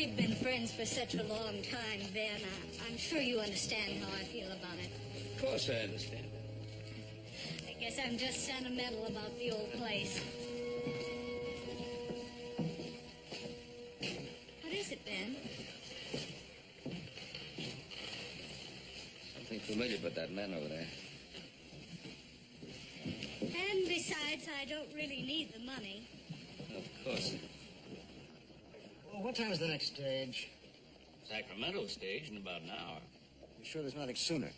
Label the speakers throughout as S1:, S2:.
S1: We've been friends for such a long time, Ben. I'm sure you understand how I feel about it.
S2: Of course I understand.
S1: I guess I'm just sentimental about the old place. What is it, Ben?
S2: Something familiar about that man over there.
S1: And besides, I don't really need the money.
S2: Of course.
S3: Well, what time is the next stage?
S2: Sacramento stage in about an hour.
S3: You sure there's nothing sooner?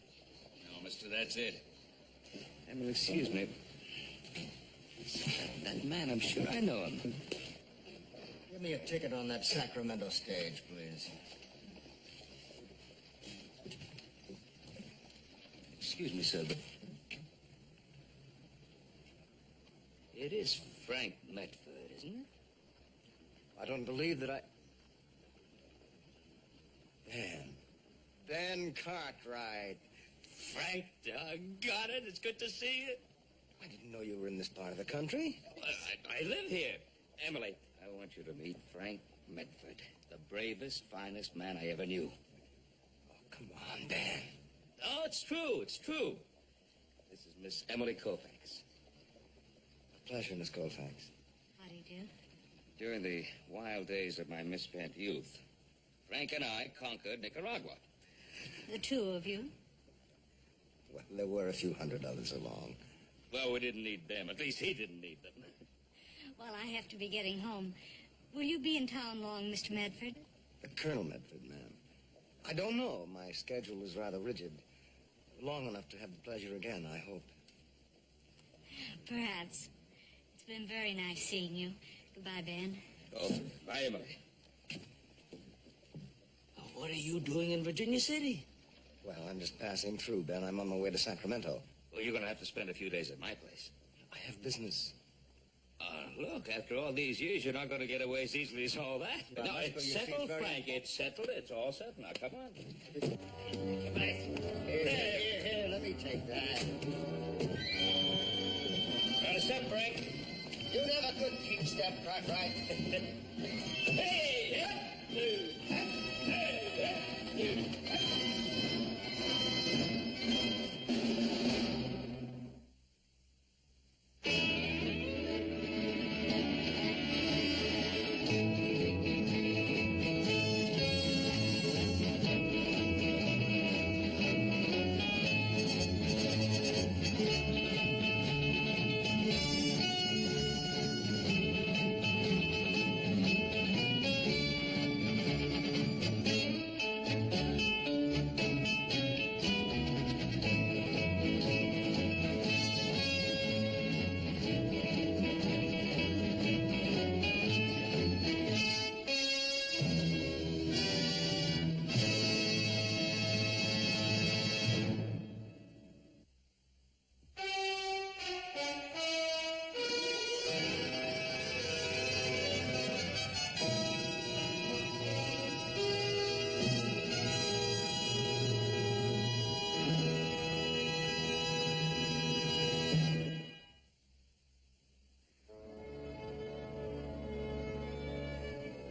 S2: No, mister, that's it. Emily, excuse me. That man, I'm sure I know him.
S3: Give me a ticket on that Sacramento stage, please.
S2: Excuse me, sir, but... It is Frank Medford, isn't it?
S3: I don't believe that I... Ben Cartwright.
S2: Frank, doggone it. It's good to see you.
S3: I didn't know you were in this part of the country.
S2: Well, I live here. Emily, I want you to meet Frank Medford, the bravest, finest man I ever knew.
S3: Oh, come on, Ben.
S2: Oh, it's true. It's true. This is Miss Emily Colfax.
S3: A pleasure, Miss Colfax.
S1: How do you do?
S2: During the wild days of my misspent youth, Frank and I conquered Nicaragua.
S1: The two of you?
S3: Well, there were a few $100 along.
S2: Well, we didn't need them. At least he didn't need them.
S1: Well, I have to be getting home. Will you be in town long, Mr. Medford?
S3: Colonel Medford, ma'am. I don't know. My schedule is rather rigid. Long enough to have the pleasure again, I hope.
S1: Perhaps. It's been very nice seeing you. Goodbye, Ben.
S2: Oh, bye, Emily. What are you doing in Virginia City?
S3: Well, I'm just passing through, Ben. I'm on my way to Sacramento.
S2: Well, you're going to have to spend a few days at my place.
S3: I have business.
S2: Look, after all these years, you're not going to get away as easily as all that.
S3: But
S2: No, it's settled, Frank. It's settled. It's all settled. Now, come on. Come back.
S3: Here, let me take that.
S2: Got a step, Frank.
S3: You never could keep step, Cartwright.
S2: Hey!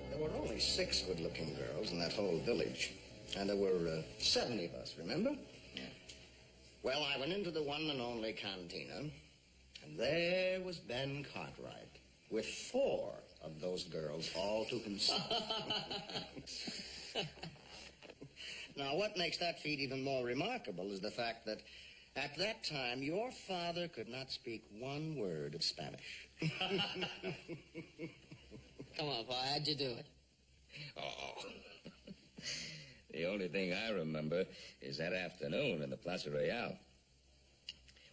S3: There were only 6 good-looking girls in that whole village. And there were 70 of us, remember?
S2: Yeah.
S3: Well, I went into the one and only cantina, and there was Ben Cartwright with 4 of those girls all to himself. Now, what makes that feat even more remarkable is the fact that at that time, your father could not speak one word of Spanish.
S4: Come on, Pa, how'd you do it?
S2: Oh. The only thing I remember is that afternoon in the Plaza Royale.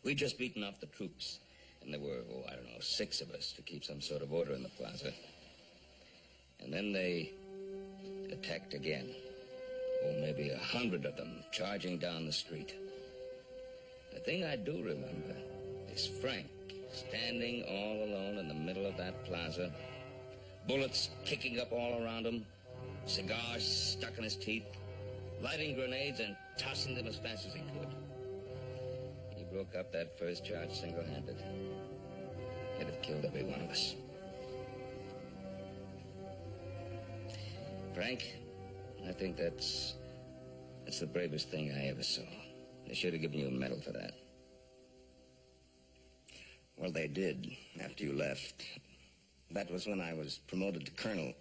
S2: We'd just beaten off the troops, and there were, I don't know, 6 of us to keep some sort of order in the plaza. And then they attacked again. Maybe 100 of them charging down the street. The thing I do remember is Frank standing all alone in the middle of that plaza, bullets kicking up all around him, cigars stuck in his teeth, lighting grenades and tossing them as fast as he could. He broke up that first charge single-handed. He'd have killed every one of us. Frank, I think that's the bravest thing I ever saw. They should have given you a medal for that.
S3: Well, they did after you left. That was when I was promoted to colonel.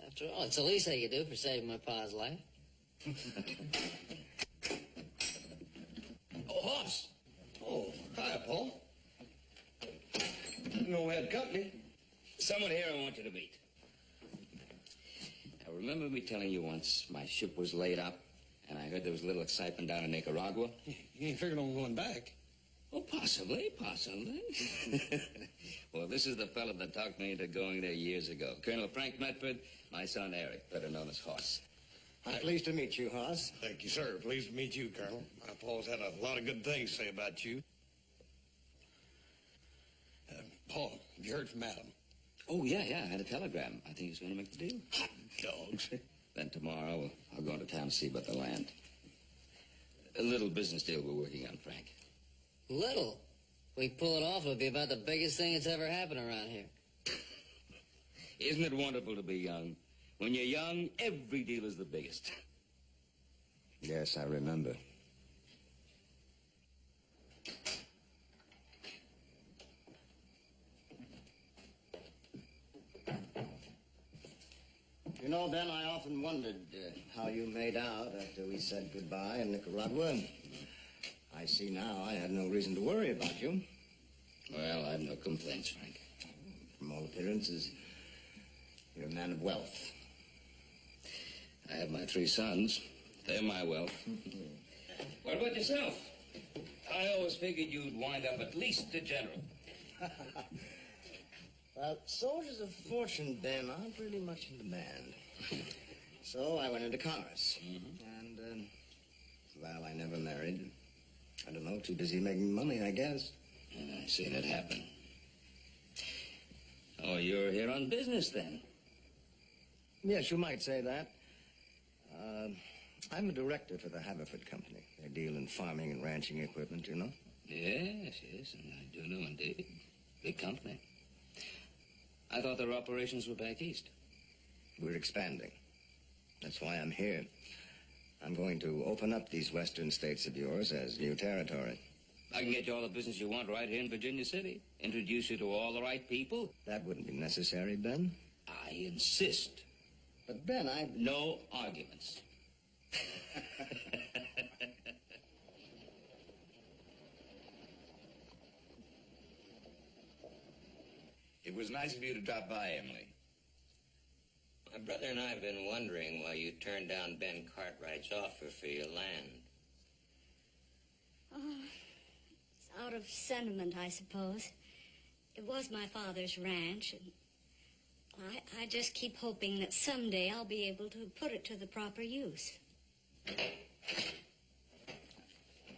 S4: After all, it's the least I could do for saving my pa's life.
S5: Oh, Hoss. Oh, hi, Paul. Didn't know we had company.
S2: Someone here I want you to meet. Now, remember me telling you once my ship was laid up, and I heard there was a little excitement down in Nicaragua?
S5: You ain't figuring on going back.
S2: Oh, possibly. Well, this is the fellow that talked me into going there years ago. Colonel Frank Medford, my son Eric, better known as Hoss.
S3: I'm pleased to meet you, Hoss.
S5: Thank you, sir. Pleased to meet you, Colonel. My Paul's had a lot of good things to say about you. Paul, have you heard from Adam?
S2: Oh, yeah, I had a telegram. I think he's going to make the deal.
S5: Hot dogs.
S2: Then tomorrow, I'll go into town to see about the land. A little business deal we're working on, Frank.
S4: Little. If we pull it off, it'll be about the biggest thing that's ever happened around here.
S2: Isn't it wonderful to be young? When you're young, every deal is the biggest.
S3: Yes, I remember. You know, Ben, I often wondered how you made out after we said goodbye in Nicaragua. I see now I had no reason to worry about you.
S2: Well, I have no complaints, Frank.
S3: From all appearances, you're a man of wealth.
S2: I have my 3 sons. They're my wealth. What about yourself? I always figured you'd wind up at least a general.
S3: Well, soldiers of fortune, Ben, aren't really much in demand. So I went into commerce. And, well, I never married. I don't know, too busy making money, I guess.
S2: I've seen it happen. Oh, you're here on business, then?
S3: Yes, you might say that. I'm a director for the Haverford Company. They deal in farming and ranching equipment, you know.
S2: Yes, and I do know indeed. Big company. I thought their operations were back east.
S3: We're expanding. That's why I'm here. I'm going to open up these western states of yours as new territory.
S2: I can get you all the business you want right here in Virginia City. Introduce you to all the right people.
S3: That wouldn't be necessary, Ben.
S2: I insist.
S3: But, Ben,
S2: No arguments.
S6: It was nice of you to drop by, Emily.
S7: My brother and I have been wondering why you turned down Ben Cartwright's offer for your land.
S1: Oh, it's out of sentiment, I suppose. It was my father's ranch, and I just keep hoping that someday I'll be able to put it to the proper use.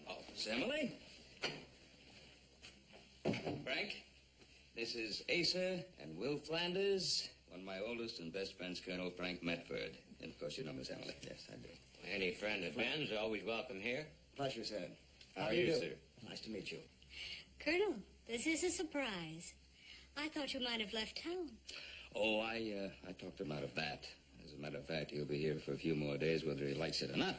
S2: Oh, it's Emily. Frank, this is Asa and Will Flanders, one of my oldest and best friends, Colonel Frank Medford. And, of course, you know Miss Emily.
S3: Yes, I do.
S7: Any friend of Ben's always welcome here.
S3: Pleasure, sir.
S2: How are you, sir?
S3: Nice to meet you.
S1: Colonel, this is a surprise. I thought you might have left town.
S2: Oh, I talked him out of that. As a matter of fact, he'll be here for a few more days, whether he likes it or not.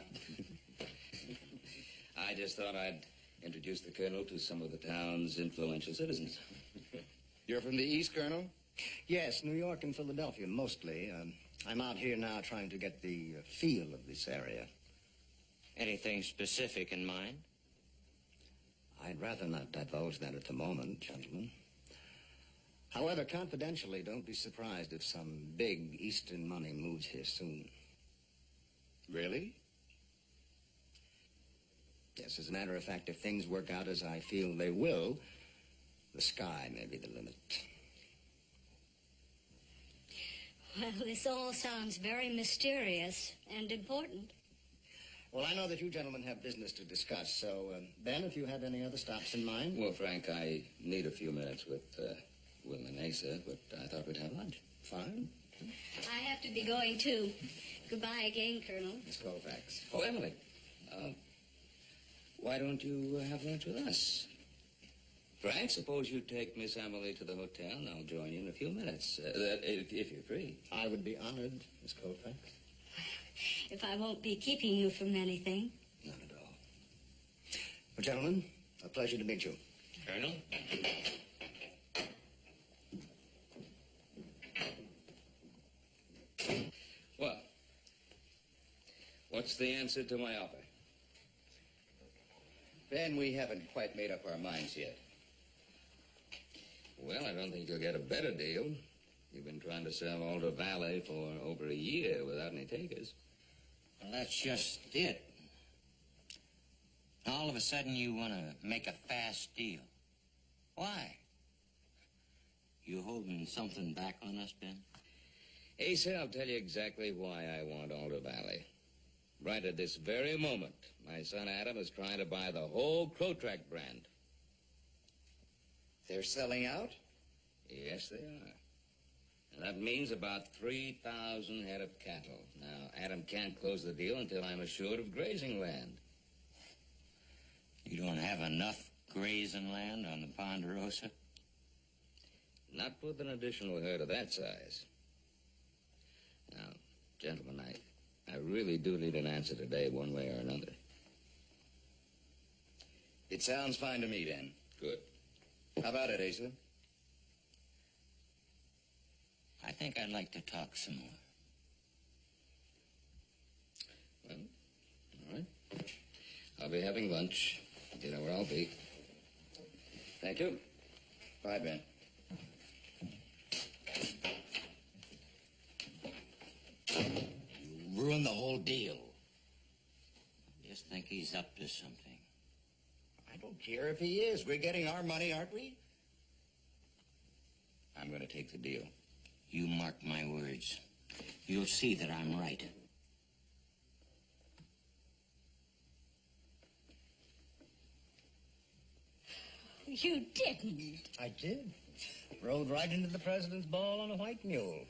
S2: I just thought I'd introduce the Colonel to some of the town's influential citizens.
S6: You're from the East, Colonel?
S3: Yes, New York and Philadelphia, mostly. I'm out here now trying to get the feel of this area.
S7: Anything specific in mind?
S3: I'd rather not divulge that at the moment, gentlemen. However, confidentially, don't be surprised if some big Eastern money moves here soon.
S6: Really?
S3: Yes, as a matter of fact, if things work out as I feel they will, the sky may be the limit.
S1: Well, this all sounds very mysterious and important.
S3: Well, I know that you gentlemen have business to discuss, so, Ben, if you have any other stops in mind...
S2: Well, Frank, I need a few minutes with Will and Asa, but I thought we'd have lunch.
S3: Fine.
S1: I have to be going, too. Goodbye again, Colonel.
S3: Miss Colfax.
S2: Oh, Emily, why don't you have lunch with us? Frank, suppose you take Miss Emily to the hotel, and I'll join you in a few minutes, if you're free.
S3: I would be honored, Miss Colfax.
S1: If I won't be keeping you from anything.
S3: Not at all. Well, gentlemen, a pleasure to meet you.
S2: Colonel? Well, what's the answer to my offer?
S6: Ben, we haven't quite made up our minds yet.
S2: Well, I don't think you'll get a better deal. You've been trying to sell Alder Valley for over a year without any takers.
S7: Well, that's just it. All of a sudden you want to make a fast deal. Why? You holding something back on us, Ben?
S2: Asa, I'll tell you exactly why I want Alder Valley. Right at this very moment, my son Adam is trying to buy the whole Crotrack brand.
S6: They're selling out?
S2: Yes, they are. And that means about 3,000 head of cattle. Now, Adam can't close the deal until I'm assured of grazing land.
S7: You don't have enough grazing land on the Ponderosa?
S2: Not with an additional herd of that size. Now, gentlemen, I really do need an answer today, one way or another.
S6: It sounds fine to me, Dan.
S2: Good.
S6: How about it, Asa?
S7: I think I'd like to talk some more.
S2: Well, all right. I'll be having lunch. You know where I'll be.
S6: Thank you. Bye, Ben.
S7: You ruined the whole deal. I just think he's up to something.
S6: I don't care if he is. We're getting our money, aren't we? I'm going to take the deal.
S7: You mark my words. You'll see that I'm right.
S1: You didn't.
S3: I did. Rode right into the president's ball on a white mule.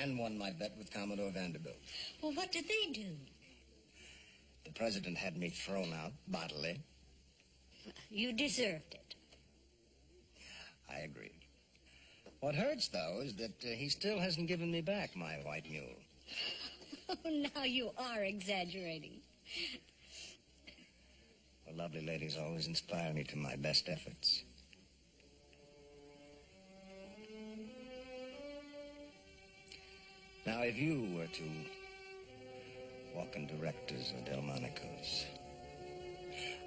S3: And won my bet with Commodore Vanderbilt.
S1: Well, what did they do?
S3: The president had me thrown out bodily.
S1: You deserved it.
S3: I agree. What hurts, though, is that he still hasn't given me back my white mule.
S1: Oh, now you are exaggerating.
S3: Well, lovely ladies always inspire me to my best efforts. Now, if you were to walk in directors of Delmonico's,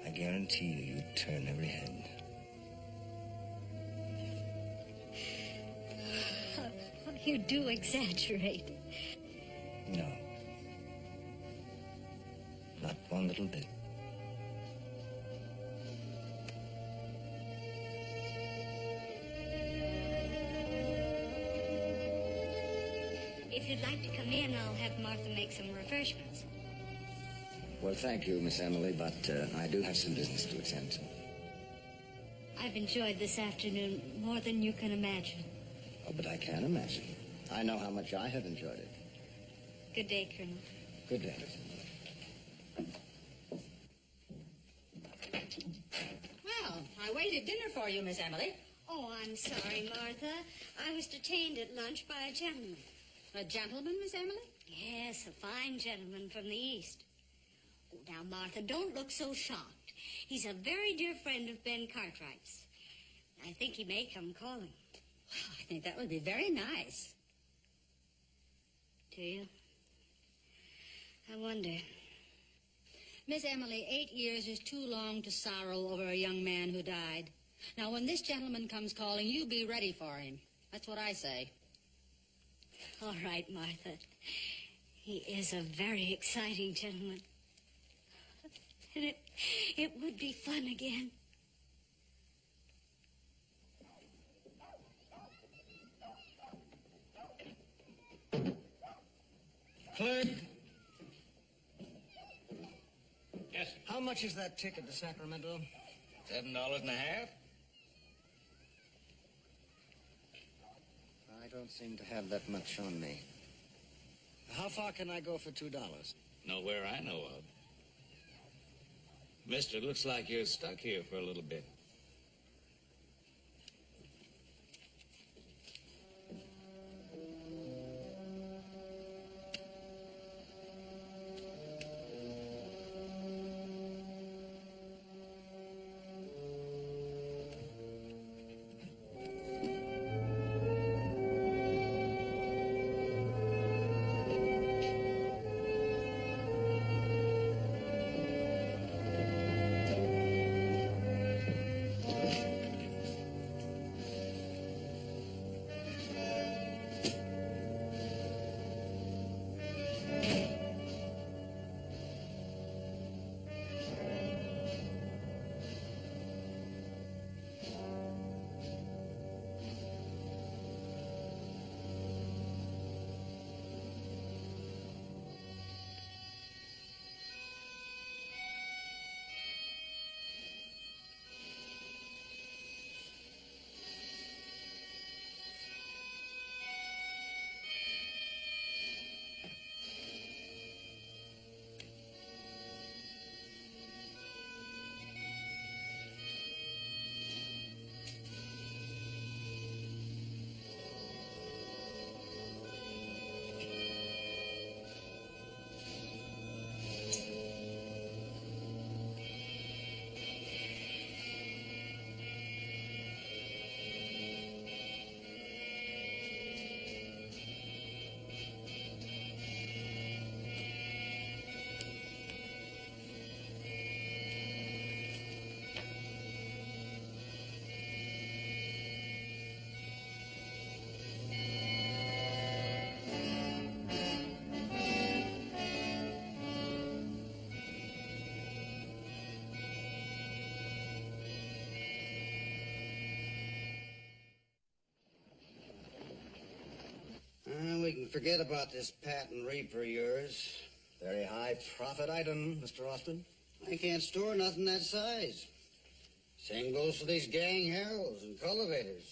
S3: I guarantee you'd turn every head.
S1: You do exaggerate.
S3: No. Not one little bit.
S1: If you'd like to come in, I'll have Martha make some refreshments.
S3: Well, thank you, Miss Emily, but I do have some business to attend to.
S1: I've enjoyed this afternoon more than you can imagine.
S3: Oh, but I can imagine. I know how much I have enjoyed it.
S1: Good day, Colonel.
S3: Good day.
S8: Well, I waited dinner for you, Miss Emily.
S1: Oh, I'm sorry, Martha. I was detained at lunch by a gentleman.
S8: A gentleman, Miss Emily?
S1: Yes, a fine gentleman from the East. Oh, now, Martha, don't look so shocked. He's a very dear friend of Ben Cartwright's. I think he may come calling.
S8: Well, I think that would be very nice.
S1: Do you? I wonder.
S8: Miss Emily, 8 years is too long to sorrow over a young man who died. Now, when this gentleman comes calling, you be ready for him. That's what I say.
S1: All right, Martha. He is a very exciting gentleman. And it would be fun again.
S3: Clerk,
S5: Yes,
S3: how much is that ticket to Sacramento?
S6: $7.50?
S3: I don't seem to have that much on me. How far can I go for $2?
S2: Nowhere I know of. Mister, looks like you're stuck here for a little bit.
S3: forget about this patent reaper of yours. Very high profit item, Mr. Austin.
S4: I can't store nothing that size. Same goes for these gang harrows and cultivators.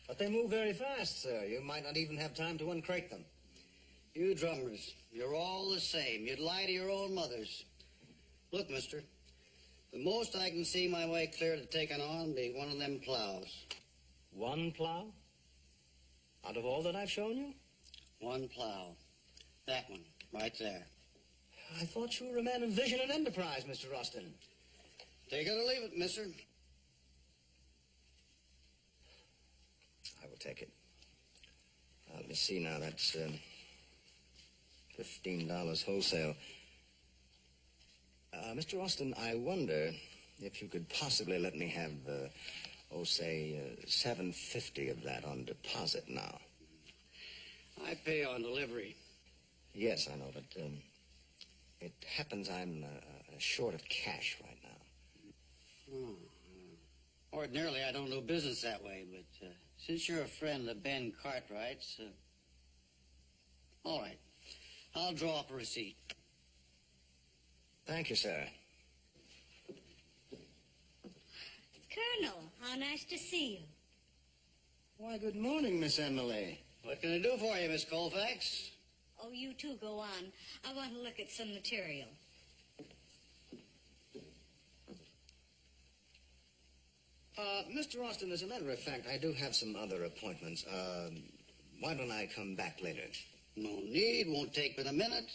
S3: But they move very fast, sir. You might not even have time to uncrate them.
S4: You drummers, you're all the same. You'd lie to your own mothers. Look, mister, the most I can see my way clear to taking on be one of them plows.
S3: One plow? Out of all that I've shown you?
S4: One plow. That one, right there.
S3: I thought you were a man of vision and enterprise, Mr. Austin.
S4: Take it or leave it, mister.
S3: I will take it. Let me see now. That's $15 wholesale. Mr. Austin, I wonder if you could possibly let me have, say, $7.50 of that on deposit now.
S4: I pay on delivery.
S3: Yes, I know, but it happens I'm short of cash right now.
S4: Ordinarily, I don't do business that way, but since you're a friend of Ben Cartwright's, all right. I'll draw up a receipt.
S3: Thank you, sir.
S1: Colonel, how nice to see you.
S3: Why, good morning, Miss Emily.
S4: What can I do for you, Miss Colfax?
S1: Oh, you two go on. I want to look at some material.
S3: Mr. Austin, as a matter of fact, I do have some other appointments. Why don't I come back later?
S4: No need. Won't take but a minute.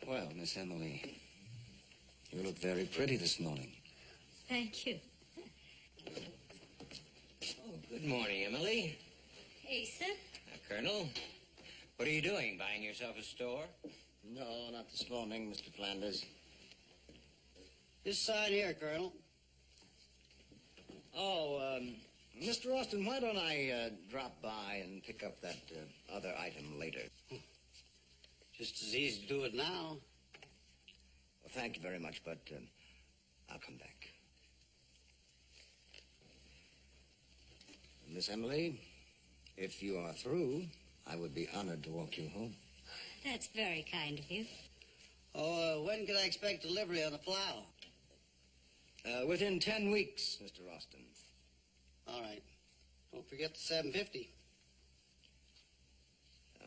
S3: Well, Miss Emily, you look very pretty this morning.
S1: Thank you.
S7: Oh, good morning, Emily.
S1: Asa?
S7: Colonel, what are you doing? Buying yourself a store?
S3: No, not this morning, Mr. Flanders.
S4: This side here, Colonel.
S3: Oh, Mr. Austin, why don't I drop by and pick up that other item later?
S4: Just as easy to do it now.
S3: Well, thank you very much, but I'll come back. Miss Emily, if you are through, I would be honored to walk you home.
S1: That's very kind of you.
S4: Oh, when can I expect delivery on the plow?
S3: Within 10 weeks, Mr. Austin.
S4: All right. Don't forget the $7.50.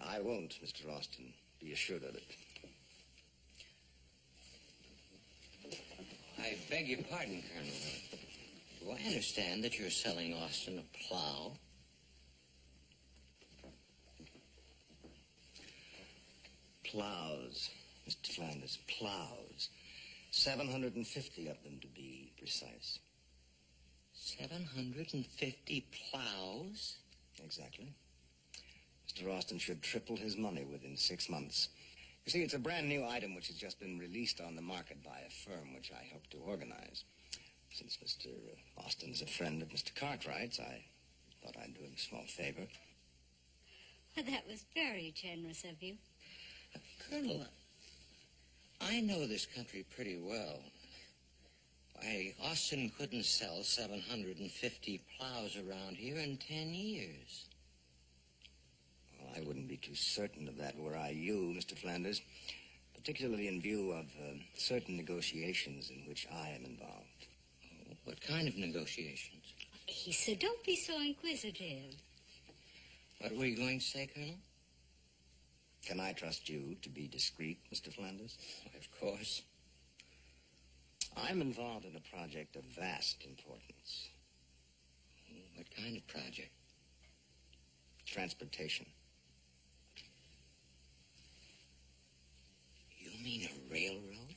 S3: I won't, Mr. Austin. Be assured of it.
S7: I beg your pardon, Colonel. Do I understand that you're selling Austin a plow?
S3: Plows, Mr. Flanders, plows. 750 of them, to be precise.
S7: 750 plows?
S3: Exactly. Mr. Austin should triple his money within 6 months. You see, it's a brand new item which has just been released on the market by a firm which I helped to organize. Since Mr. Austin's a friend of Mr. Cartwright's, I thought I'd do him a small favor.
S1: Well, that was very generous of you.
S7: Colonel, I know this country pretty well. Why, Austin couldn't sell 750 plows around here in 10 years.
S3: Well, I wouldn't be too certain of that were I you, Mr. Flanders, particularly in view of certain negotiations in which I am involved.
S7: Oh, what kind of negotiations?
S1: Asa, don't be so inquisitive.
S7: What were you going to say, Colonel?
S3: Can I trust you to be discreet, Mr. Flanders?
S7: Why, of course.
S3: I'm involved in a project of vast importance.
S7: What kind of project?
S3: Transportation.
S7: You mean a railroad?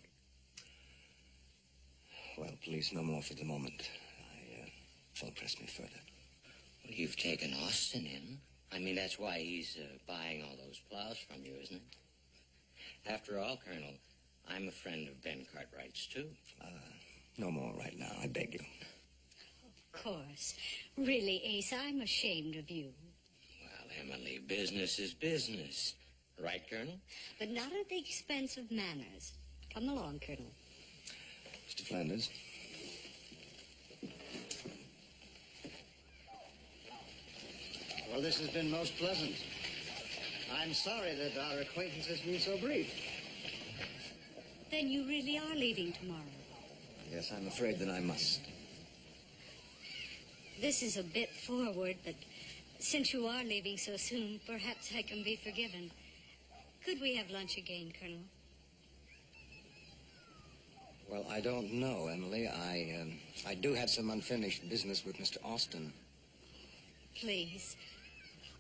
S3: Well, please, no more for the moment. Don't press me further.
S7: Well, you've taken Austin in. I mean, that's why he's buying all those plows from you, isn't it? After all, Colonel, I'm a friend of Ben Cartwright's, too.
S3: No more right now, I beg you.
S1: Of course. Really, Asa, I'm ashamed of you.
S7: Well, Emily, business is business. Right, Colonel?
S1: But not at the expense of manners. Come along, Colonel.
S3: Mr. Flanders, Well, this has been most pleasant. I'm sorry that our acquaintance has been so brief.
S1: Then you really are leaving tomorrow.
S3: Yes, I'm afraid that I must.
S1: This is a bit forward, but since you are leaving so soon, perhaps I can be forgiven. Could we have lunch again, Colonel?
S3: Well, I don't know, Emily. I do have some unfinished business with Mr. Austin.
S1: Please.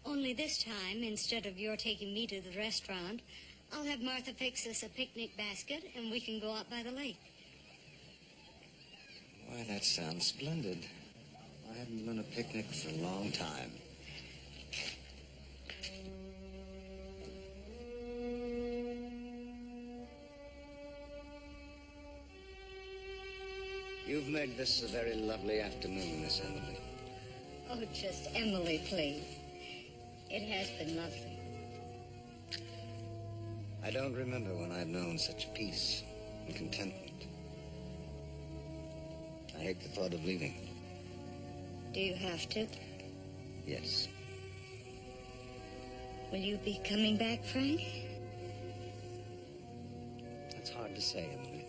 S1: Only this time, instead of your taking me to the restaurant, I'll have Martha fix us a picnic basket and we can go out by the lake.
S3: Why, that sounds splendid. I haven't done a picnic for a long time. You've made this a very lovely afternoon, Miss Emily.
S1: Oh, just Emily, please. It has been lovely.
S3: I don't remember when I've known such peace and contentment. I hate the thought of leaving.
S1: Do you have to?
S3: Yes.
S1: Will you be coming back, Frank?
S3: That's hard to say, Emily.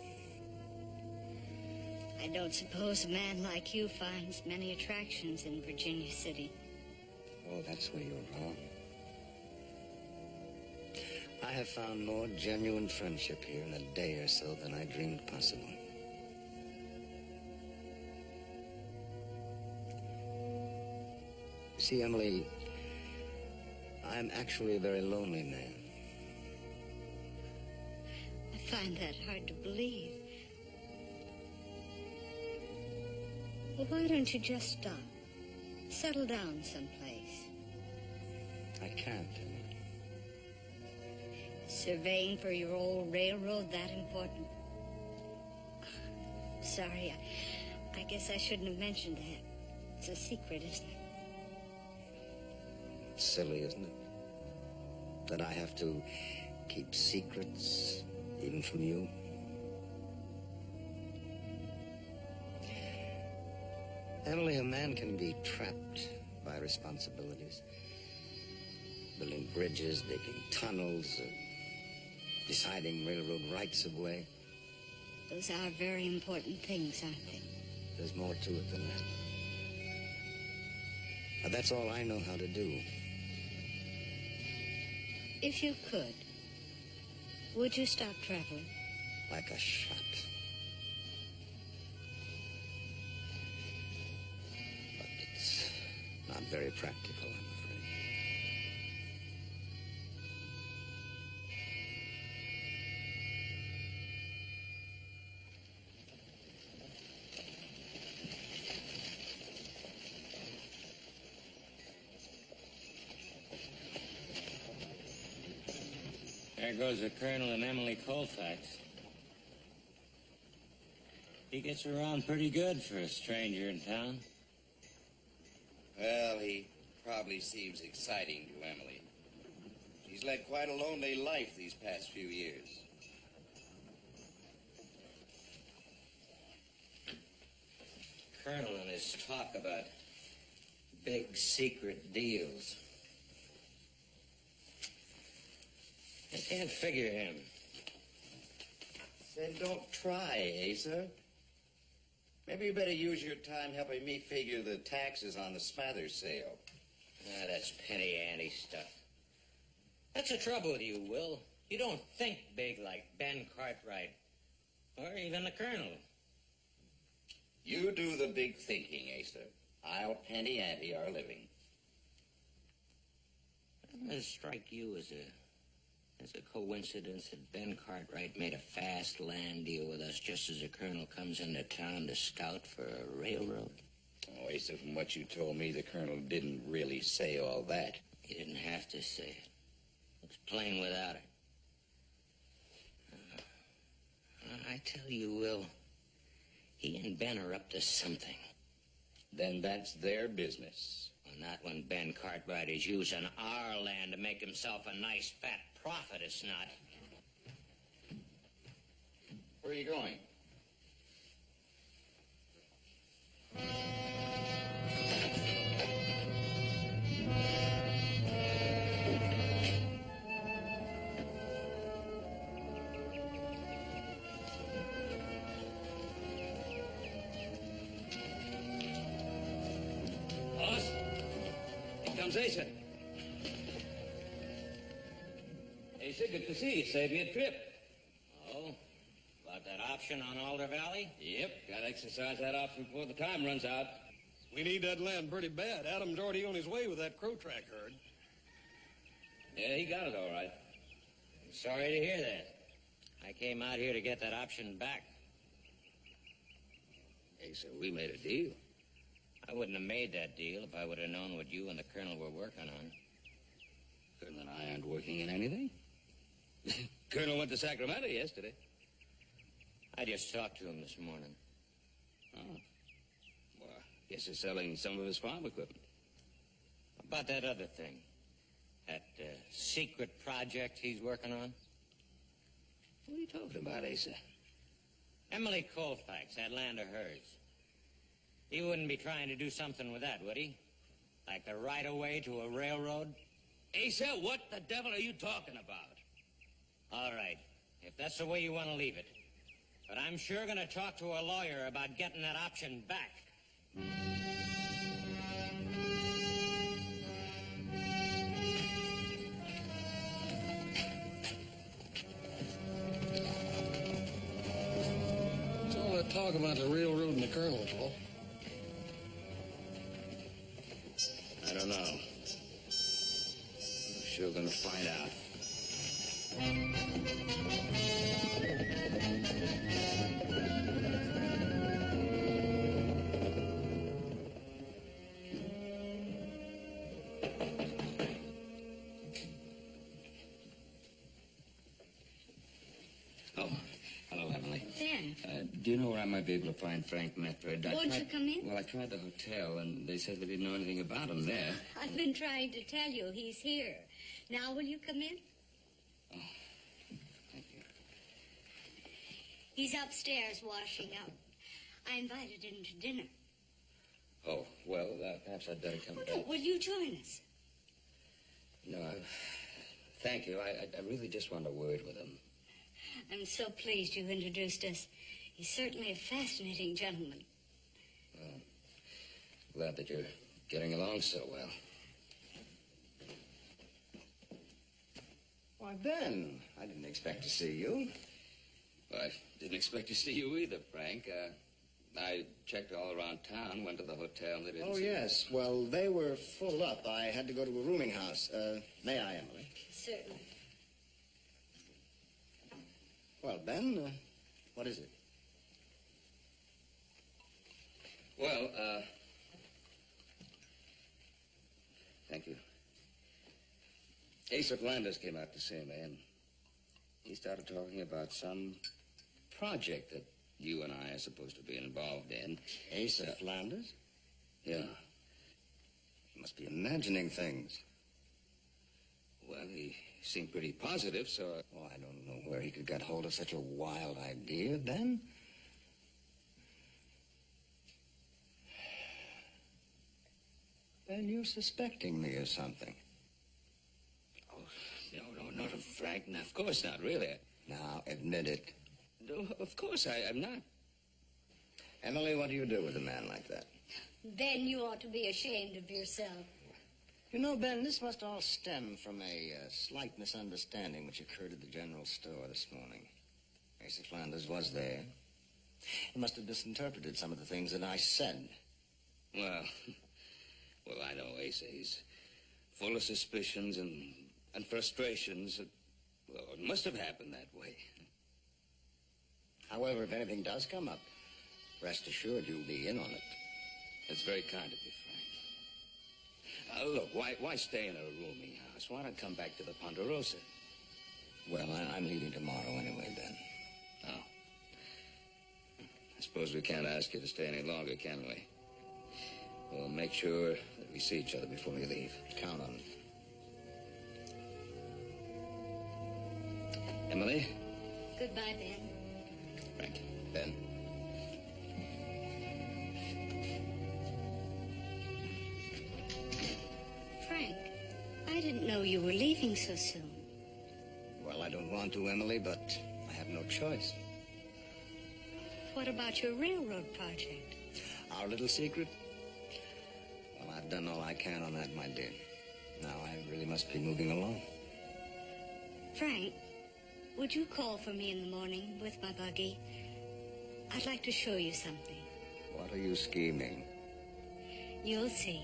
S1: I don't suppose a man like you finds many attractions in Virginia City.
S3: Oh, that's where you're wrong. I have found more genuine friendship here in a day or so than I dreamed possible. You see, Emily, I'm actually a very lonely man.
S1: I find that hard to believe. Well, why don't you just stop? Settle down someplace.
S3: I can't, Emily.
S1: Surveying for your old railroad that important? Sorry, I guess I shouldn't have mentioned that. It's a secret, isn't it?
S3: It's silly, isn't it? That I have to keep secrets, even from you. Emily, a man can be trapped by responsibilities. Building bridges, digging tunnels, deciding railroad rights of way.
S1: Those are very important things, aren't they?
S3: There's more to it than that. But that's all I know how to do.
S1: If you could, would you stop traveling?
S3: Like a shot. But it's not very practical, I'm afraid.
S7: There goes the Colonel and Emily Colfax. He gets around pretty good for a stranger in town.
S6: Well, he probably seems exciting to Emily. She's led quite a lonely life these past few years.
S7: Colonel and his talk about big secret deals. I can't figure him.
S6: Said don't try, Asa. Maybe you better use your time helping me figure the taxes on the Smathers sale.
S7: Ah, that's penny-ante stuff. That's the trouble with you, Will. You don't think big like Ben Cartwright. Or even the Colonel.
S6: You do the big thinking, Asa. I'll penny-ante our living.
S7: Doesn't it strike you as a coincidence that Ben Cartwright made a fast land deal with us just as the Colonel comes into town to scout for a railroad?
S6: Oh, Asa, from what you told me, the Colonel didn't really say all that.
S7: He didn't have to say it. It's plain without it. I tell you, Will, he and Ben are up to something.
S6: Then that's their business.
S7: Well, not when Ben Cartwright is using our land to make himself a nice fat profit, it's not.
S6: Where are you going?
S2: comes Asa. Asa, good to see you. Saved me a trip.
S7: Oh? About that option on Alder Valley?
S2: Yep, gotta exercise that option before the time runs out.
S5: We need that land pretty bad. Adam's already on his way with that crow track herd.
S2: Yeah, he got it all right.
S7: I'm sorry to hear that. I came out here to get that option back.
S2: Asa, we made a deal.
S7: I wouldn't have made that deal if I would have known what you and the Colonel were working on.
S2: Colonel and I aren't working in anything. Colonel went to Sacramento yesterday.
S7: I just talked to him this morning.
S2: Oh. Well, I guess he's selling some of his farm equipment.
S7: About that other thing. That secret project he's working on.
S2: What are you talking about, Asa?
S7: Emily Colfax, that land of hers. He wouldn't be trying to do something with that, would he? Like the right-of-way to a railroad?
S2: Asa, what the devil are you talking about?
S7: All right, if that's the way you want to leave it. But I'm sure going to talk to a lawyer about getting that option back.
S5: What's all that talk about the railroad and the Colonel, Paul?
S2: I don't know. I'm sure gonna find out. Oh, hello, Emily.
S1: Dan,
S2: Do you know where I might be able to find Frank Medford?
S1: won't you come in?
S2: Well, I tried the hotel, and they said they didn't know anything about him there.
S1: I've been trying to tell you he's here. Now, will you come in?
S2: Oh, thank you.
S1: He's upstairs washing up. I invited him to dinner.
S2: Oh, well, perhaps I'd better come back.
S1: Will you join us?
S2: No, thank you. I really just want a word with him.
S1: I'm so pleased you introduced us. He's certainly a fascinating gentleman.
S2: Well, glad that you're getting along so well.
S3: Why, Ben, I didn't expect to see you.
S2: Well, I didn't expect to see you either, Frank. I checked all around town, went to the hotel, and they didn't see
S3: Yes. Well, they were full up. I had to go to a rooming house. May I, Emily?
S1: Certainly.
S3: Well, Ben, what is it?
S2: Well, thank you. Asa Flanders came out to see me, and he started talking about some project that you and I are supposed to be involved in.
S3: Asa Flanders?
S2: Yeah.
S3: You must be imagining things.
S2: Well, he seemed pretty positive, so...
S3: Oh, I don't know where he could get hold of such a wild idea, Ben. Ben, you're suspecting me of something.
S2: Oh, no, not Frank. No, of course not, really.
S3: Now, admit it.
S2: No, of course I'm not.
S3: Emily, what do you do with a man like that?
S1: Ben, you ought to be ashamed of yourself.
S3: You know, Ben, this must all stem from a slight misunderstanding which occurred at the general store this morning. Asa Flanders was there. He must have misinterpreted some of the things that I said.
S2: Well, I know Asa. He's full of suspicions and frustrations. Well, it must have happened that way.
S3: However, if anything does come up, rest assured you'll be in on it.
S2: That's very kind of you, Frank. Look, why stay in a rooming house? Why not come back to the Ponderosa?
S3: Well, I'm leaving tomorrow anyway, Ben.
S2: Oh. I suppose we can't ask you to stay any longer, can we? We'll make sure that we see each other before we leave.
S3: Count on it.
S2: Emily?
S1: Goodbye, Ben.
S2: Frank.
S3: Ben.
S1: Frank, I didn't know you were leaving so soon.
S3: Well, I don't want to, Emily, but I have no choice.
S1: What about your railroad project?
S3: Our little secret? Well, I've done all I can on that, my dear. Now I really must be moving along.
S1: Frank, would you call for me in the morning with my buggy? I'd like to show you something.
S3: What are you scheming?
S1: You'll see.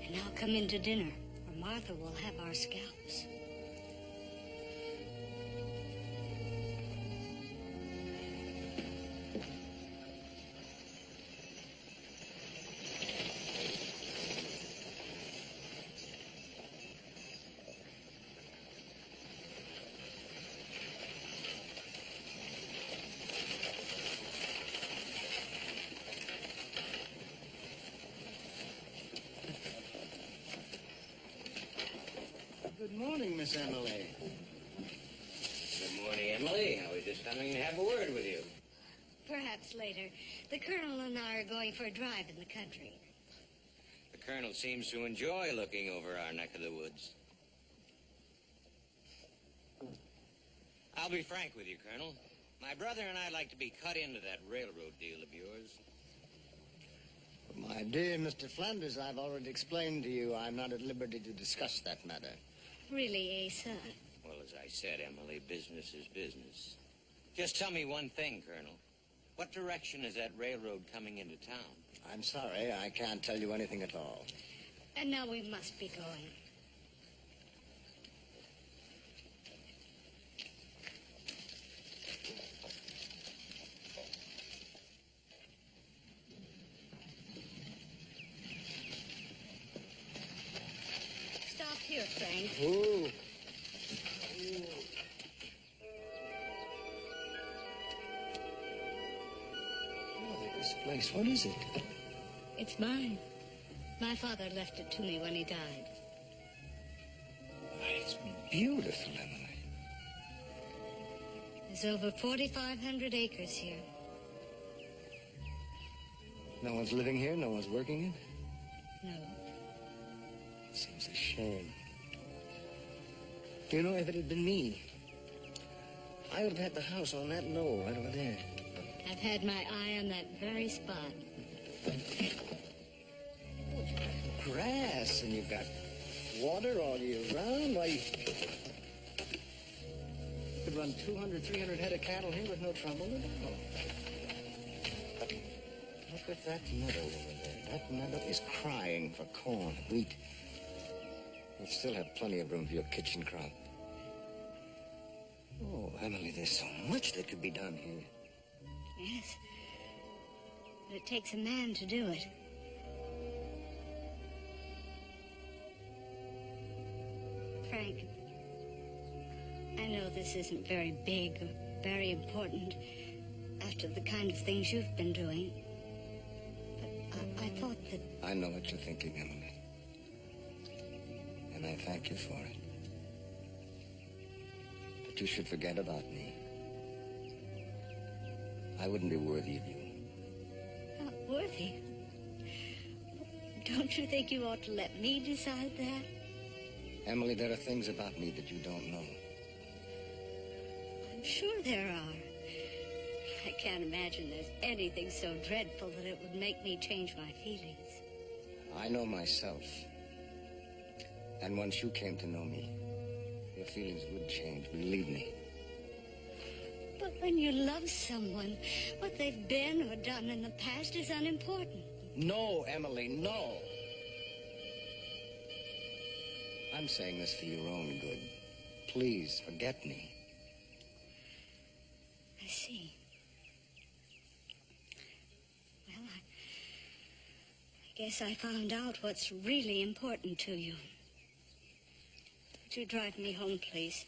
S1: And now come in to dinner, or Martha will have our scalps.
S3: Good morning, Miss Emily.
S7: Good morning, Emily. I was just coming to have a word with you.
S1: Perhaps later. The Colonel and I are going for a drive in the country.
S7: The Colonel seems to enjoy looking over our neck of the woods. I'll be frank with you, Colonel. My brother and I'd like to be cut into that railroad deal of yours.
S3: My dear Mr. Flanders, I've already explained to you I'm not at liberty to discuss that matter.
S1: Really, Asa?
S7: Well, as I said, Emily, business is business. Just tell me one thing, Colonel. What direction is that railroad coming into town?
S3: I'm sorry, I can't tell you anything at all.
S1: And now we must be going. Stop here, Frank.
S3: Ooh. This place, what is it?
S1: It's mine. My father left it to me when he died.
S3: It's beautiful, Emily.
S1: There's over 4,500 acres here.
S3: No one's living here? No one's working it?
S1: No.
S3: Seems a shame. You know, if it had been me, I would have had the house on that knoll right over there.
S1: I've had my eye on that very spot.
S3: Grass, and you've got water all year round. Why, you could run 200, 300 head of cattle here with no trouble at all. Look at that meadow over there. That meadow is crying for corn, wheat. You'll still have plenty of room for your kitchen crop. Oh, Emily, there's so much that could be done here.
S1: Yes. But it takes a man to do it. Frank, I know this isn't very big or very important after the kind of things you've been doing. But I thought that...
S3: I know what you're thinking, Emily. And I thank you for it. But you should forget about me. I wouldn't be worthy of you.
S1: Not worthy? Don't you think you ought to let me decide that?
S3: Emily, there are things about me that you don't know.
S1: I'm sure there are. I can't imagine there's anything so dreadful that it would make me change my feelings.
S3: I know myself. And once you came to know me, your feelings would change, believe me.
S1: But when you love someone, what they've been or done in the past is unimportant.
S3: No, Emily, no. I'm saying this for your own good. Please, forget me.
S1: I see. Well, I guess I found out what's really important to you. Would you drive me home, please?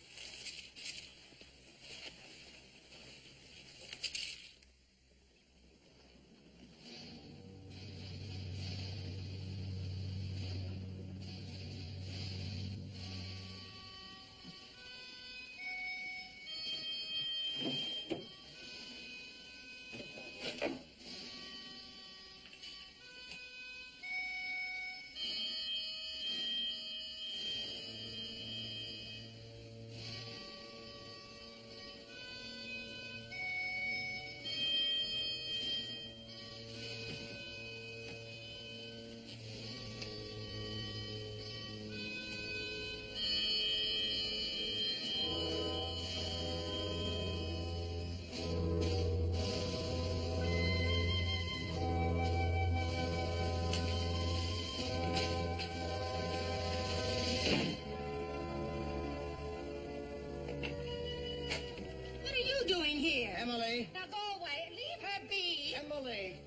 S8: here.
S3: Emily!
S8: Now go away. Leave her be.
S3: Emily!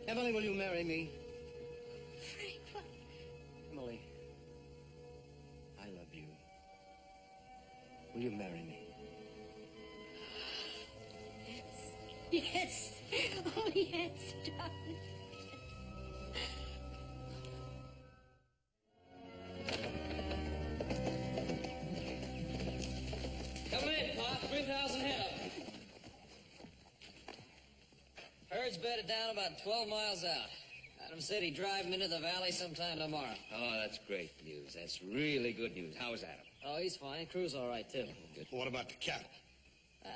S3: Emily, will you marry me?
S1: Frank, what?
S3: Emily, I love you. Will you marry me?
S1: Yes. Oh, yes, darling.
S9: Come in, Pop. 3,000 head. Herd's bedded down about 12 miles out. Adam said he'd drive him into the valley sometime tomorrow.
S2: Oh, that's great news. That's really good news. How is Adam?
S9: Oh, he's fine. Crew's all right, too.
S2: Good.
S5: What about the cattle?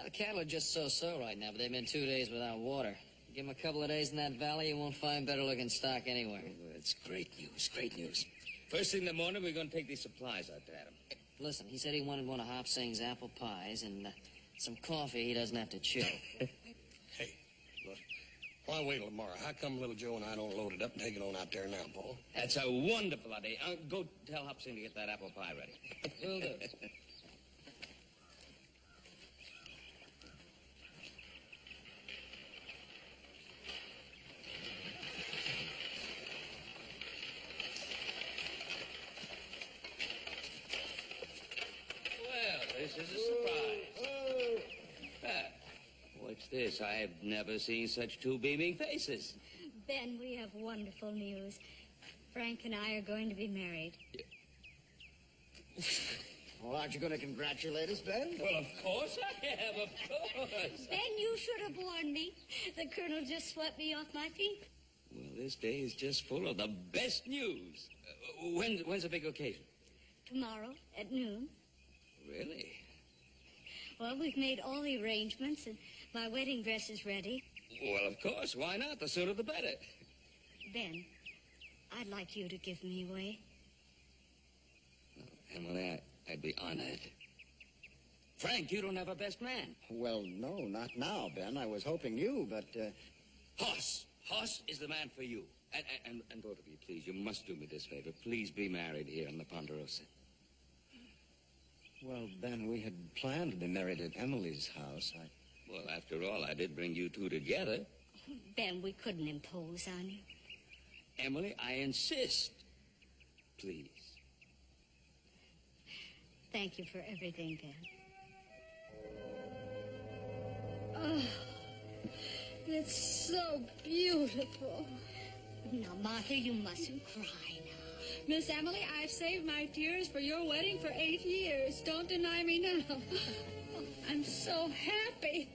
S9: The cattle are just so-so right now, but they've been 2 days without water. Give them a couple of days in that valley, you won't find better-looking stock anywhere.
S2: Oh, that's great news. Great news. First thing in the morning, we're going to take these supplies out to Adam.
S9: Listen, he said he wanted one of Hop Singh's apple pies and some coffee he doesn't have to chill.
S5: Hey, look, why wait till tomorrow? How come little Joe and I don't load it up and take it on out there now, Paul?
S2: That's a wonderful idea. Go tell Hopsing to get that apple pie ready.
S9: Will do.
S2: Well, this is a surprise. What's this? I've never seen such two beaming faces.
S1: Ben, we have wonderful news. Frank and I are going to be married.
S3: Well, aren't you going to congratulate us, Ben?
S2: Well, of course I am, of course.
S1: Ben, you should have warned me. The colonel just swept me off my feet.
S2: Well, this day is just full of the best news. When's the big occasion?
S1: Tomorrow at noon.
S2: Really?
S1: Well, we've made all the arrangements, and my wedding dress is ready.
S2: Well, of course. Why not? The sooner the better.
S1: Ben, I'd like you to give me away.
S2: Emily, I'd be honored. Frank, you don't have a best man.
S3: Well, no, not now, Ben. I was hoping you, but,
S2: Hoss. Hoss is the man for you. And both of you, please, you must do me this favor. Please be married here in the Ponderosa.
S3: Well, Ben, we had planned to be married at Emily's house.
S2: Well, after all, I did bring you two together.
S1: Ben, we couldn't impose on you.
S2: Emily, I insist. Please.
S1: Thank you for everything, Ben. Oh, it's so beautiful. Now, Martha, you mustn't cry now.
S8: Miss Emily, I've saved my tears for your wedding for 8 years. Don't deny me now. I'm so happy.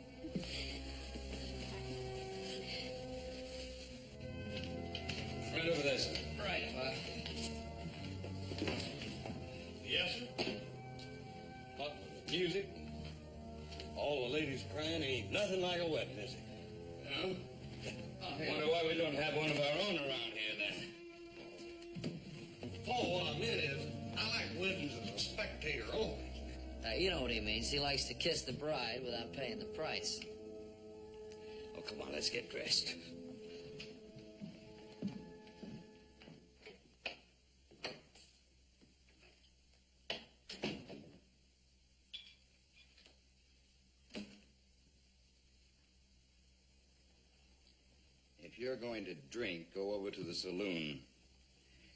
S2: Right over there, sir.
S9: Right.
S5: Yes, sir. What, the music? All the ladies crying ain't nothing like a wedding, is it?
S2: No? I wonder why we don't have one of our own around here, then.
S5: Paul, what I meant is, I like weddings as a spectator only.
S9: You know what he means. He likes to kiss the bride without paying the price.
S2: Oh, come on, let's get dressed.
S6: If you're going to drink, go over to the saloon.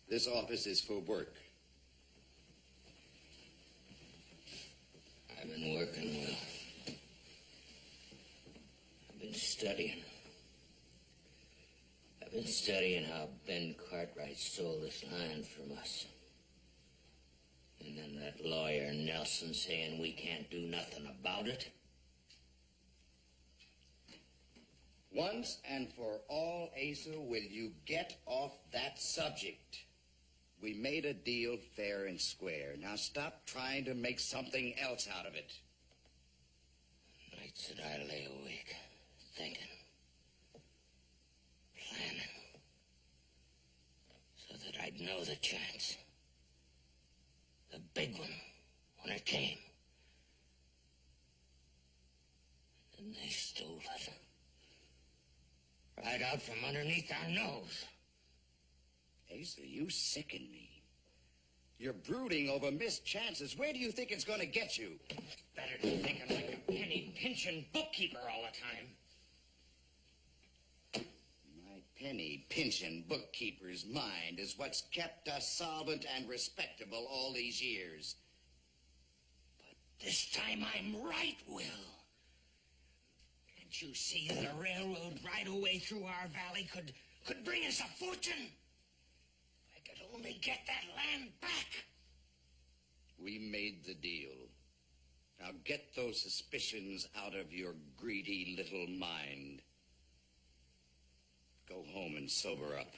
S6: This office is for work.
S7: I've been working, Will. I've been studying. I've been studying how Ben Cartwright stole this land from us. And then that lawyer Nelson saying we can't do nothing about it.
S6: Once and for all, Asa, will you get off that subject? We made a deal fair and square. Now stop trying to make something else out of it.
S7: Nights that I lay awake, thinking, planning, so that I'd know the chance. The big one, when it came. And they stole it. Right out from underneath our nose.
S6: Asa, you sicken me. You're brooding over missed chances. Where do you think it's going to get you?
S7: Better than thinking like a penny pinching bookkeeper all the time.
S6: My penny pinching bookkeeper's mind is what's kept us solvent and respectable all these years.
S7: This time I'm right, Will. Can't you see that a railroad right away through our valley could bring us a fortune? If I could only get that land back.
S6: We made the deal. Now get those suspicions out of your greedy little mind. Go home and sober up.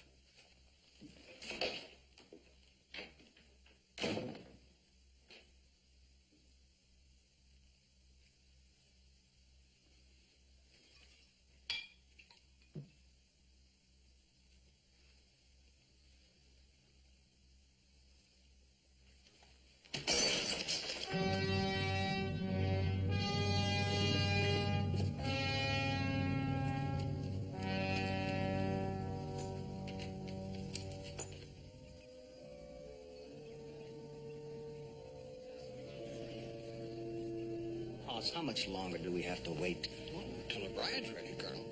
S3: Hoss, how much longer do we have to wait?
S5: Well, until the bride's ready, Colonel.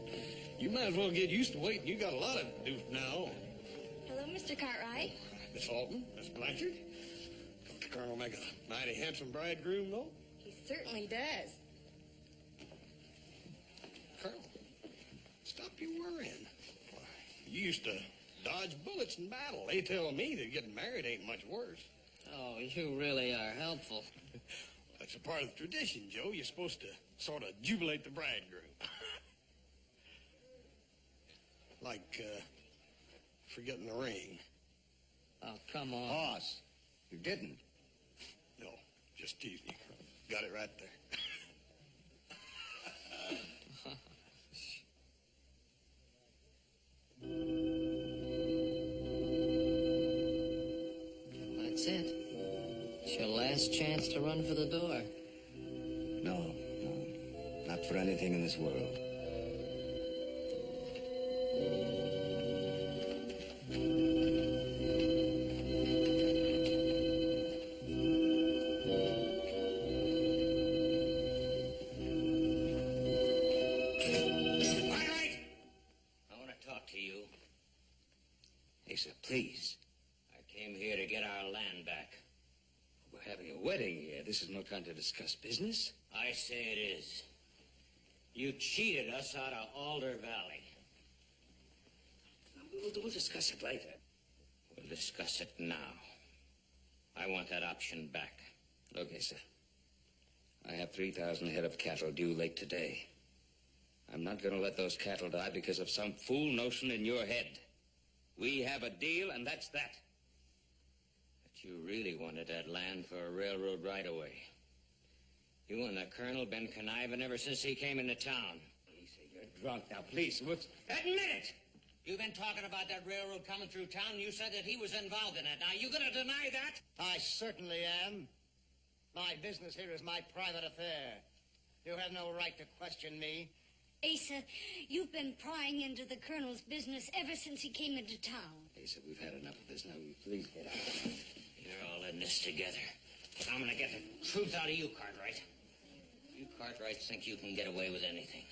S5: You might as well get used to waiting. You got a lot of do now.
S10: Hello, Mr. Cartwright.
S5: Miss Alton, Miss Blanchard. Don't the Colonel make a mighty handsome bridegroom, though?
S10: He certainly does.
S5: Colonel, stop your worrying. Why, you used to dodge bullets in battle. They tell me that getting married ain't much worse.
S9: Oh, you really are helpful.
S5: That's a part of the tradition, Joe. You're supposed to sort of jubilate the bridegroom. Like, forgetting the ring.
S9: Oh, come on.
S3: Hoss, you didn't.
S5: No, just teasing you. Got it right there.
S9: That's it. It's your last chance to run for the door.
S3: No, not for anything in this world.
S2: Asa, please. I came here to get our land back. We're having a wedding here. This is no time to discuss business.
S7: I say it is. You cheated us out of Alder Valley.
S2: We'll discuss it later.
S7: We'll discuss it now. I want that option back.
S2: Look, Asa, I have 3,000 head of cattle due late today. I'm not going to let those cattle die because of some fool notion in your head. We have a deal, and that's that.
S7: But you really wanted that land for a railroad right-of-way. You and the Colonel been conniving ever since he came into town.
S2: Asa, you're drunk now. Please,
S7: Admit it! You've been talking about that railroad coming through town, and you said that he was involved in it. Now, you gonna deny that?
S4: I certainly am. My business here is my private affair. You have no right to question me.
S1: Asa, you've been prying into the Colonel's business ever since he came into town.
S2: Asa, we've had enough of this now. Please get out.
S7: You're all in this together. I'm gonna get the truth out of you, Cartwright. You Cartwrights think you can get away with anything.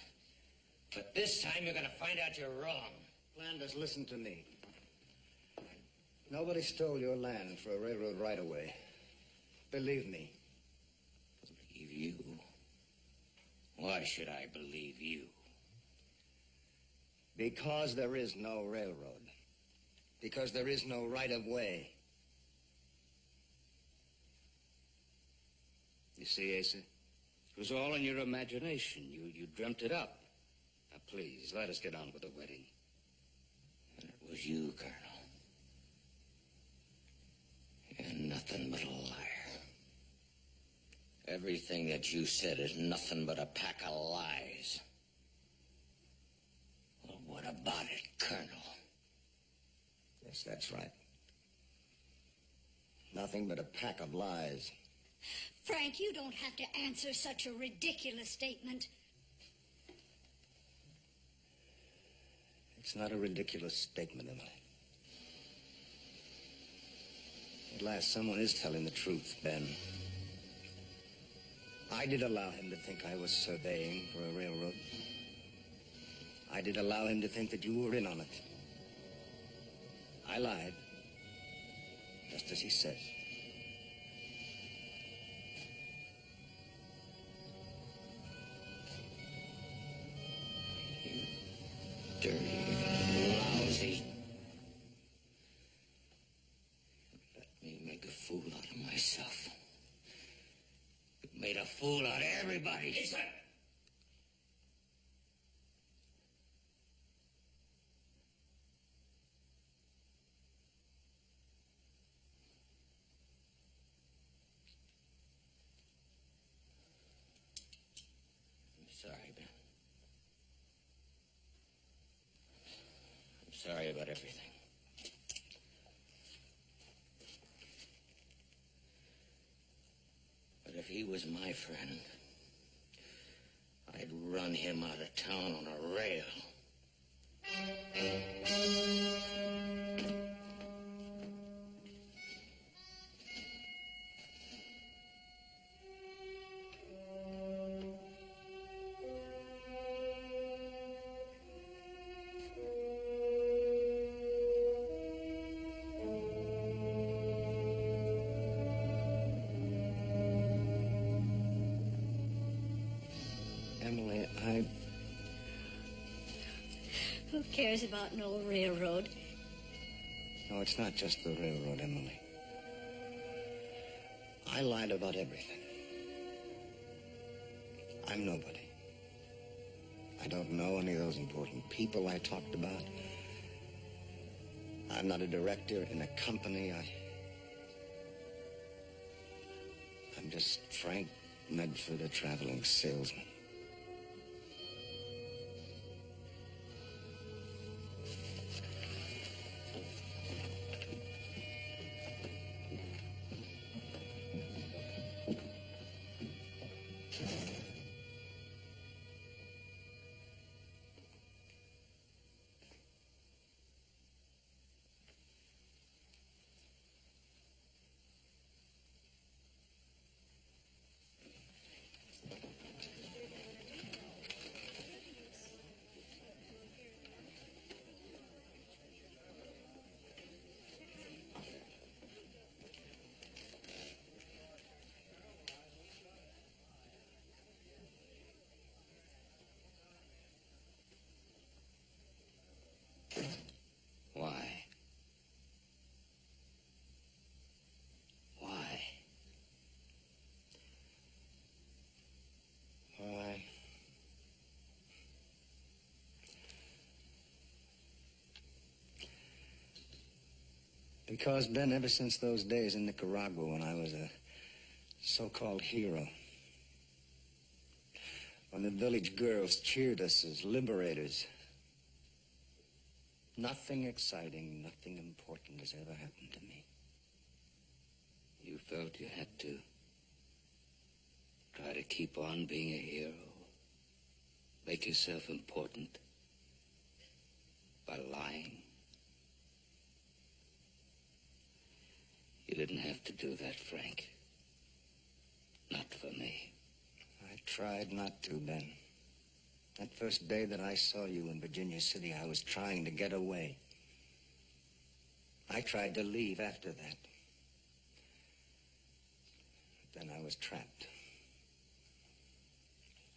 S7: But this time you're gonna find out you're wrong.
S3: Flanders, listen to me. Nobody stole your land for a railroad right-of-way. Believe me.
S7: Believe you? Why should I believe you?
S3: Because there is no railroad. Because there is no right-of-way.
S2: You see, Asa, it was all in your imagination. You dreamt it up. Now, please, let us get on with the wedding.
S7: And it was you, Colonel. You're nothing but a liar. Everything that you said is nothing but a pack of lies. Well, what about it, Colonel?
S3: Yes, that's right. Nothing but a pack of lies.
S1: Frank, you don't have to answer such a ridiculous statement.
S3: It's not a ridiculous statement, Emily. At last, someone is telling the truth, Ben. I did allow him to think I was surveying for a railroad. I did allow him to think that you were in on it. I lied, just as he says.
S7: Dirty, lousy. Let me make a fool out of myself. You made a fool out of everybody.
S2: Listen!
S7: I'm sorry, Ben. I'm sorry about everything. But if he was my friend, I'd run him out of town on a rail.
S3: Emily,
S1: Who cares about no railroad?
S3: No, it's not just the railroad, Emily. I lied about everything. I'm nobody. I don't know any of those important people I talked about. I'm not a director in a company. I'm just Frank Medford, a traveling salesman.
S7: Why? Why?
S3: Why? Because, Ben, ever since those days in Nicaragua when I was a so-called hero, when the village girls cheered us as liberators, nothing exciting, nothing important has ever happened to me.
S7: You felt you had to try to keep on being a hero, make yourself important by lying. You didn't have to do that, Frank. Not for me.
S3: I tried not to, Ben. That first day that I saw you in Virginia City, I was trying to get away. I tried to leave after that. But then I was trapped.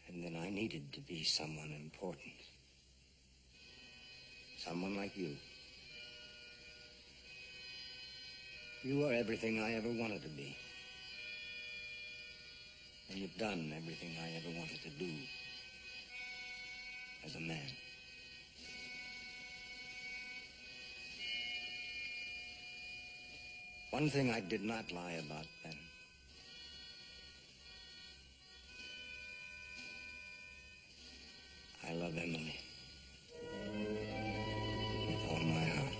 S3: And then I needed to be someone important. Someone like you. You are everything I ever wanted to be. And you've done everything I ever wanted to do as a man. One thing I did not lie about, Ben. I love Emily. With all my heart.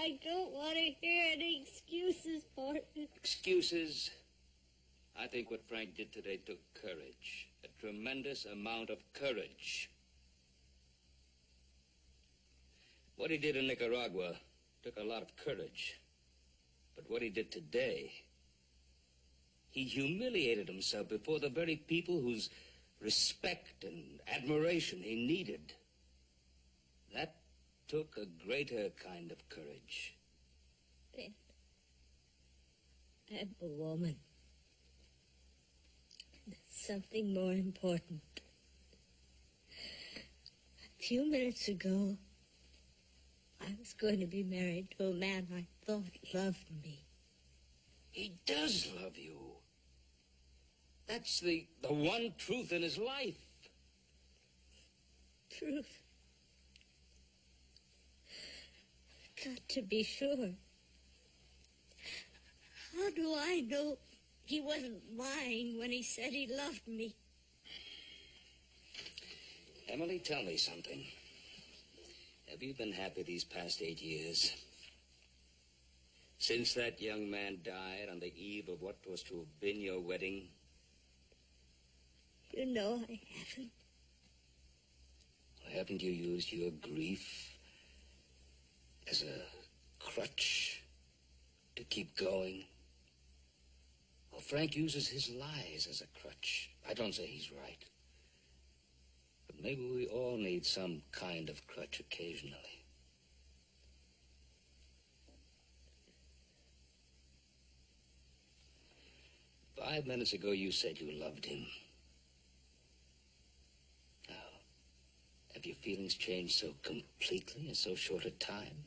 S1: I don't want to hear any excuses for it.
S2: Excuses? I think what Frank did today took courage. A tremendous amount of courage. What he did in Nicaragua took a lot of courage. But what he did today, he humiliated himself before the very people whose respect and admiration he needed. That took a greater kind of courage.
S1: Ben, I'm a woman. There's something more important. A few minutes ago, I was going to be married to a man I thought loved me.
S2: He does love you. That's the one truth in his life.
S1: Truth. Got to be sure. How do I know he wasn't lying when he said he loved me?
S2: Emily, tell me something. Have you been happy these past 8 years? Since that young man died on the eve of what was to have been your wedding?
S1: You know I haven't.
S2: Haven't you used your grief as a crutch to keep going? Well, Frank uses his lies as a crutch. I don't say he's right. But maybe we all need some kind of crutch occasionally. Five minutes ago, you said you loved him. Now, have your feelings changed so completely in so short a time?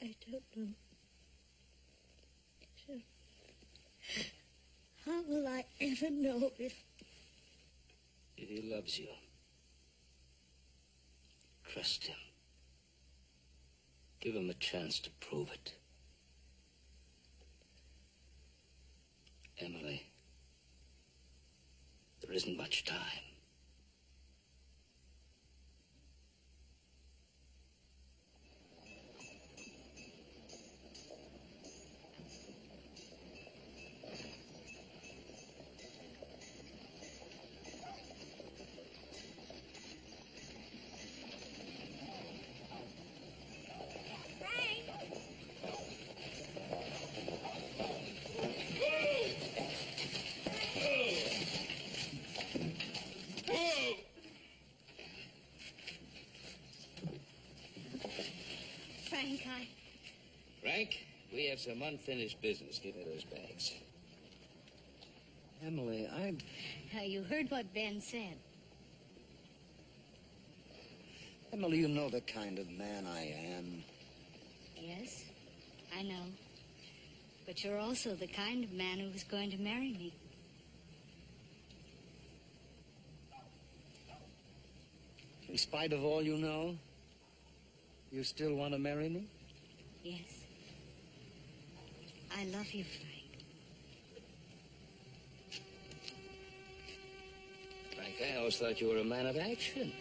S1: I don't know. How will I ever know if
S2: he loves you? Trust him. Give him a chance to prove it. Emily, there isn't much time. Frank, we have some unfinished business. Give me those bags.
S3: Emily,
S1: you heard what Ben said.
S3: Emily, you know the kind of man I am.
S1: Yes, I know. But you're also the kind of man who was going to marry me.
S3: In spite of all you know, you still want to marry me?
S1: Yes. I love you, Frank.
S2: Frank, I always thought you were a man of action.